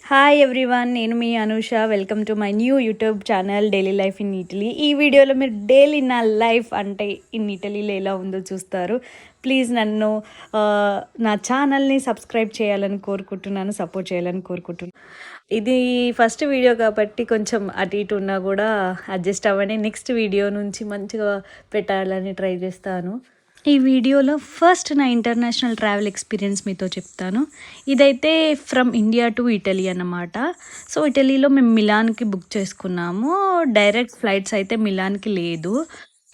Hi everyone, నేను మీ Anusha. Welcome to my new YouTube channel daily life in Italy. ఈ వీడియోలో మీరు డైలీ నా లైఫ్ అంటే ఇన్ ఇటలీలో ఎలా ఉందో చూస్తారు. ప్లీజ్ నన్ను నా ఛానల్ని సబ్స్క్రైబ్ చేయాలని కోరుకుంటున్నాను, సపోర్ట్ చేయాలని కోరుకుంటున్నాను. ఇది ఫస్ట్ వీడియో కాబట్టి కొంచెం అటు ఇటు ఉన్నా కూడా అడ్జస్ట్ అవ్వండి. నెక్స్ట్ వీడియో నుంచి మంచిగా పెట్టాలని ట్రై చేస్తాను. ఈ వీడియోలో ఫస్ట్ నా ఇంటర్నేషనల్ ట్రావెల్ ఎక్స్పీరియన్స్ మీతో చెప్తాను. ఇదైతే ఫ్రమ్ ఇండియా టు ఇటలీ అన్నమాట. సో ఇటలీలో మేము మిలాన్కి బుక్ చేసుకున్నాము. డైరెక్ట్ ఫ్లైట్స్ అయితే మిలాన్కి లేదు.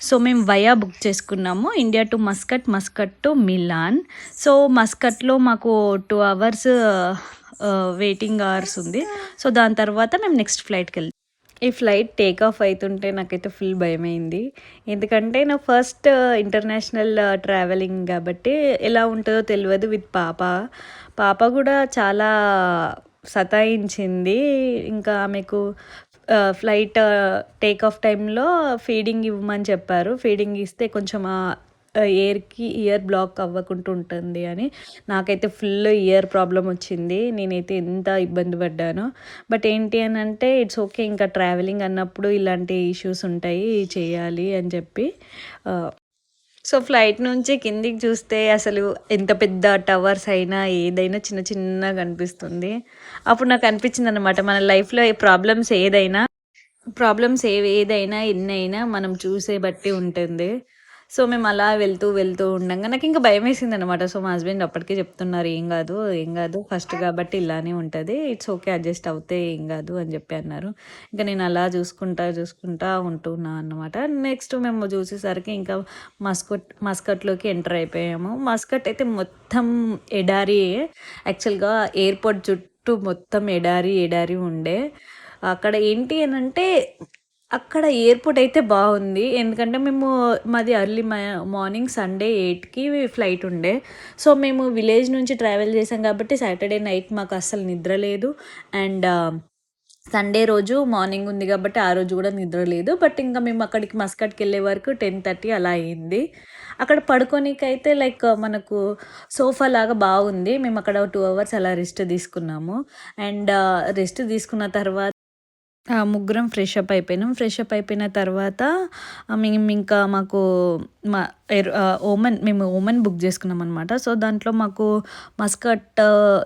సో మేము వయా బుక్ చేసుకున్నాము India to Muscat, Muscat to Milan. So మస్కట్లో మాకు 2 hours వెయిటింగ్ అవర్స్ ఉంది. సో దాని తర్వాత మేము నెక్స్ట్ ఫ్లైట్కి వెళ్తాం. ఈ ఫ్లైట్ టేక్ ఆఫ్ అవుతుంటే నాకైతే ఫుల్ భయమైంది. ఎందుకంటే నా ఫస్ట్ ఇంటర్నేషనల్ ట్రావెలింగ్ కాబట్టి ఎలా ఉంటుందో తెలియదు. విత్ పాప కూడా చాలా సతాయించింది. ఇంకా ఆమెకు ఫ్లైట్ టేక్ ఆఫ్ టైంలో ఫీడింగ్ ఇవ్వమని చెప్పారు. ఫీడింగ్ ఇస్తే కొంచెం ఇయర్ బ్లాక్ అవ్వకుండా ఉంటుంది అని. నాకైతే ఫుల్ ఇయర్ ప్రాబ్లం వచ్చింది. నేనైతే ఎంత ఇబ్బంది పడ్డానో. బట్ ఏంటి అని అంటే ఇట్స్ ఓకే, ఇంకా ట్రావెలింగ్ అన్నప్పుడు ఇలాంటి ఇష్యూస్ ఉంటాయి, చేయాలి అని చెప్పి. సో ఫ్లైట్ నుంచి కిందికి చూస్తే అసలు ఎంత పెద్ద టవర్స్ అయినా ఏదైనా చిన్న చిన్నగా కనిపిస్తుంది. అప్పుడు నాకు అనిపించింది అనమాట, మన లైఫ్లో ప్రాబ్లమ్స్ ఏదైనా ఎన్నైనా మనం చూసే బట్టి ఉంటుంది. సో మేము అలా వెళ్తూ ఉండగా నాకు ఇంకా భయం వేసింది అనమాట. సో మా హస్బెండ్ అప్పటికే చెప్తున్నారు, ఏం కాదు ఫస్ట్ కాబట్టి ఇలానే ఉంటుంది, ఇట్స్ ఓకే, అడ్జస్ట్ అవుతే ఏం కాదు అని చెప్పి అన్నారు. ఇంకా నేను అలా చూసుకుంటా ఉంటున్నా అన్నమాట. నెక్స్ట్ మేము చూసేసరికి ఇంకా మస్కట్లోకి ఎంటర్ అయిపోయాము. మస్కట్ అయితే మొత్తం ఎడారి. యాక్చువల్గా ఎయిర్పోర్ట్ చుట్టూ మొత్తం ఎడారి ఉండే. అక్కడ ఏంటి అని అంటే అక్కడ ఎయిర్పోర్ట్ అయితే బాగుంది. ఎందుకంటే మాది ఎర్లీ మార్నింగ్ సండే 8కి ఫ్లైట్ ఉండే. సో మేము విలేజ్ నుంచి ట్రావెల్ చేసాం కాబట్టి సాటర్డే నైట్ మాకు అస్సలు నిద్ర లేదు. అండ్ సండే రోజు మార్నింగ్ ఉంది కాబట్టి ఆ రోజు కూడా నిద్ర లేదు. బట్ ఇంకా మేము అక్కడికి మస్కట్కి వెళ్ళే వరకు 10:30 అలా అయింది. అక్కడ పడుకోనికైతే లైక్ మనకు సోఫా లాగా బాగుంది. మేము అక్కడ 2 hours అలా రెస్ట్ తీసుకున్నాము. అండ్ రెస్ట్ తీసుకున్న తర్వాత ముగ్గురం ఫ్రెష్ అప్ అయిపోయిన తర్వాత మేము ఇంకా మా మేము ఓమన్ బుక్ చేసుకున్నాం అనమాట. సో దాంట్లో మాకు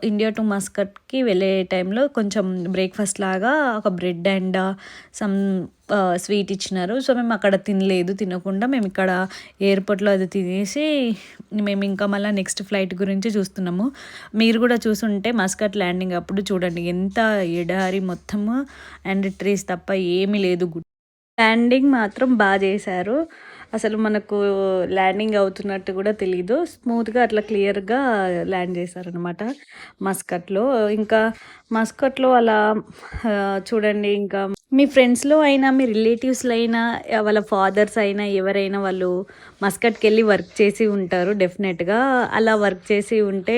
ఇండియా టు మస్కట్కి వెళ్ళే టైంలో కొంచెం బ్రేక్ఫాస్ట్ లాగా ఒక బ్రెడ్ అండ్ సమ్ స్వీట్ ఇచ్చినారు. సో మేము అక్కడ తినకుండా మేము ఇక్కడ ఎయిర్పోర్ట్లో అది తినేసి మేము ఇంకా మళ్ళీ నెక్స్ట్ ఫ్లైట్ గురించి చూస్తున్నాము. మీరు కూడా చూసుంటే మస్కట్ ల్యాండింగ్ అప్పుడు చూడండి, ఎంత ఎడారి మొత్తము అండ్ ట్రీస్ తప్ప ఏమీ లేదు. ల్యాండింగ్ మాత్రం బాగా చేశారు. అసలు మనకు ల్యాండింగ్ అవుతున్నట్టు కూడా తెలీదు. స్మూత్గా అట్లా క్లియర్గా ల్యాండ్ చేశారనమాట మస్కట్లో. ఇంకా మస్కట్లో అలా చూడండి, ఇంకా మీ ఫ్రెండ్స్లో అయినా మీ రిలేటివ్స్లో అయినా వాళ్ళ ఫాదర్స్ అయినా ఎవరైనా వాళ్ళు మస్కట్కి వెళ్ళి వర్క్ చేసి ఉంటారు డెఫినెట్గా. అలా వర్క్ చేసి ఉంటే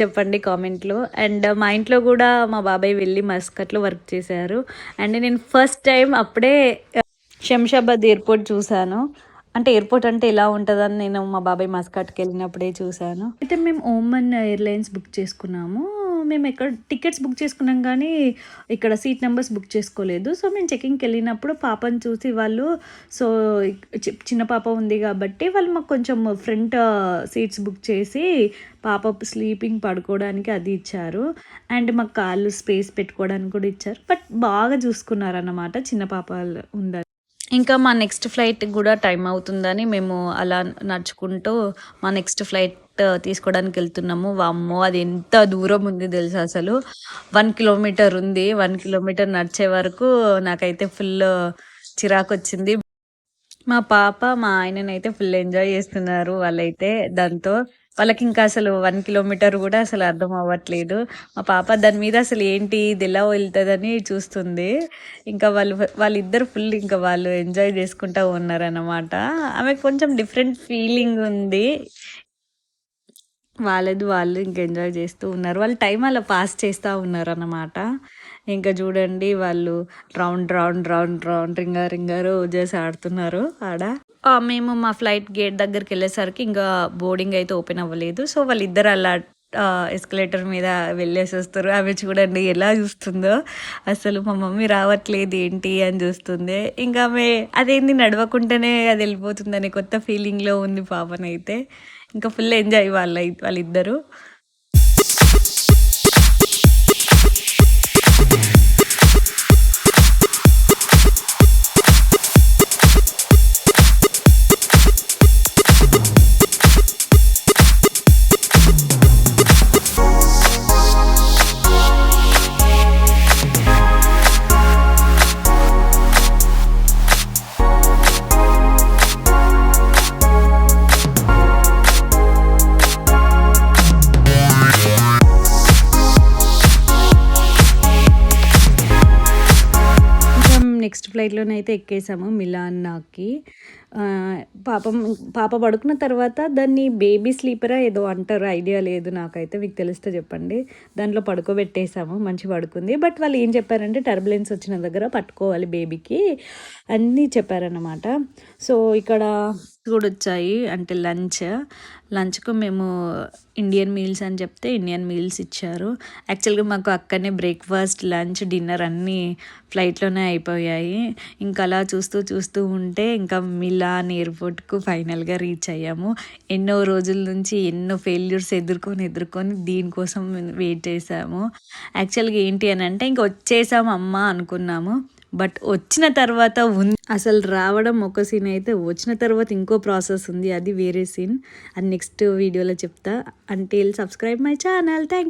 చెప్పండి కామెంట్లో. అండ్ మా ఇంట్లో కూడా మా బాబాయ్ వెళ్ళి మస్కట్లో వర్క్ చేశారు. అండ్ నేను ఫస్ట్ టైం అప్పుడే శంషాబాద్ ఎయిర్పోర్ట్ చూశాను. అంటే ఎయిర్పోర్ట్ అంటే ఎలా ఉంటుందని నేను మా బాబాయ్ మస్కట్కి వెళ్ళినప్పుడే చూశాను. అయితే మేము ఓమన్ ఎయిర్లైన్స్ బుక్ చేసుకున్నాము. మేము ఎక్కడ టికెట్స్ బుక్ చేసుకున్నాం కానీ ఇక్కడ సీట్ నెంబర్స్ బుక్ చేసుకోలేదు. సో మేము చెకింగ్కి వెళ్ళినప్పుడు పాపను చూసి వాళ్ళు, సో చిన్న పాప ఉంది కాబట్టి వాళ్ళు మాకు కొంచెం ఫ్రంట్ సీట్స్ బుక్ చేసి పాప స్లీపింగ్ పడుకోవడానికి అది ఇచ్చారు. అండ్ మాకు కాళ్ళు స్పేస్ పెట్టుకోవడానికి కూడా ఇచ్చారు. బట్ బాగా చూసుకున్నారన్నమాట, చిన్న పాప ఉందని. ఇంకా మా నెక్స్ట్ ఫ్లైట్ కూడా టైం అవుతుందని మేము అలా నడుచుకుంటూ మా నెక్స్ట్ ఫ్లైట్ తీసుకోవడానికి వెళ్తున్నాము. వామ్మో, అది ఎంత దూరం ఉంది తెలుసా, అసలు 1 kilometer ఉంది. 1 kilometer నడిచే వరకు నాకైతే ఫుల్ చిరాకు వచ్చింది. మా పాప మా ఆయననైతే ఫుల్ ఎంజాయ్ చేస్తున్నారు వాళ్ళైతే. దాంతో వాళ్ళకి ఇంకా అసలు 1 kilometer కూడా అసలు అర్థం అవ్వట్లేదు. మా పాప దాని మీద అసలు ఏంటి ఇది ఎలా వెళ్తుందని చూస్తుంది. ఇంకా వాళ్ళిద్దరు ఫుల్ ఇంకా వాళ్ళు ఎంజాయ్ చేసుకుంటూ ఉన్నారన్నమాట. ఆమెకు కొంచెం డిఫరెంట్ ఫీలింగ్ ఉంది. వాళ్ళు ఇంకా ఎంజాయ్ చేస్తూ ఉన్నారు. వాళ్ళు టైం అలా పాస్ చేస్తూ ఉన్నారన్నమాట. ఇంకా చూడండి, వాళ్ళు రౌండ్ రింగారు చేసి ఆడుతున్నారు ఆడ. మేము మా ఫ్లైట్ గేట్ దగ్గరికి వెళ్ళేసరికి ఇంకా బోర్డింగ్ అయితే ఓపెన్ అవ్వలేదు. సో వాళ్ళిద్దరు అలా ఎస్కలేటర్ మీద వెళ్ళేసి వస్తారు. ఆమె చూడండి ఎలా చూస్తుందో, అసలు మా మమ్మీ రావట్లేదు ఏంటి అని చూస్తుంది. ఇంకా ఆమె అదేంది నడవకుండానే అది వెళ్ళిపోతుందని కొత్త ఫీలింగ్లో ఉంది పాపనైతే. ఇంకా ఫుల్ ఎంజాయ్ వాళ్ళిద్దరు. నెక్స్ట్ ఫ్లైట్లోనైతే ఎక్కేసాము మిలాన్కి. పాప పడుకున్న తర్వాత దాన్ని బేబీ స్లీపరా ఏదో అంటారు, ఐడియా లేదు నాకైతే, మీకు తెలిస్తే చెప్పండి. దాంట్లో పడుకోబెట్టేసాము, మంచి పడుకుంది. బట్ వాళ్ళు ఏం చెప్పారంటే టర్బులెన్స్ వచ్చిన దగ్గర పట్టుకోవాలి బేబీకి అన్నీ చెప్పారన్నమాట. సో ఇక్కడ కూడా వచ్చాయి అంటే లంచ్కు మేము ఇండియన్ మీల్స్ అని చెప్తే ఇండియన్ మీల్స్ ఇచ్చారు. యాక్చువల్గా మాకు అక్కడనే బ్రేక్ఫాస్ట్, లంచ్, డిన్నర్ అన్నీ ఫ్లైట్లోనే అయిపోయాయి. ఇంకా అలా చూస్తూ ఉంటే ఇంకా మిలాన్ ఎయిర్పోర్ట్కు ఫైనల్గా రీచ్ అయ్యాము. ఎన్నో రోజుల నుంచి ఎన్నో ఫెయిల్యూర్స్ ఎదుర్కొని దీనికోసం వెయిట్ చేసాము. యాక్చువల్గా ఏంటి అని అంటే ఇంకా వచ్చేసాము అమ్మ అనుకున్నాము. బట్ వచ్చిన తర్వాత అసలు రావడం ఒక సీన్ అయితే, వచ్చిన తర్వాత ఇంకో ప్రాసెస్ ఉంది, అది వేరే సీన్. అది నెక్స్ట్ వీడియోలో చెప్తా. Until subscribe my channel. Thank